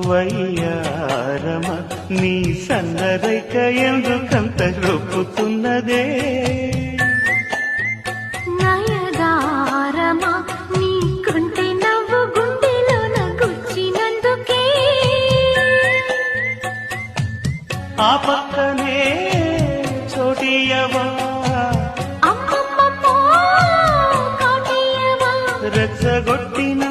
వయ్యారమ నీ సన్నరైక ఎందుకంత రొప్పుతున్నదే నయగారమా నీకుంటే నవ్వు గుండెలోన గుచ్చినందుకే ఆ పక్కనే చోటియవా అమ్మమ్మమ్మో కాటియవా రెచ్చగొట్టిన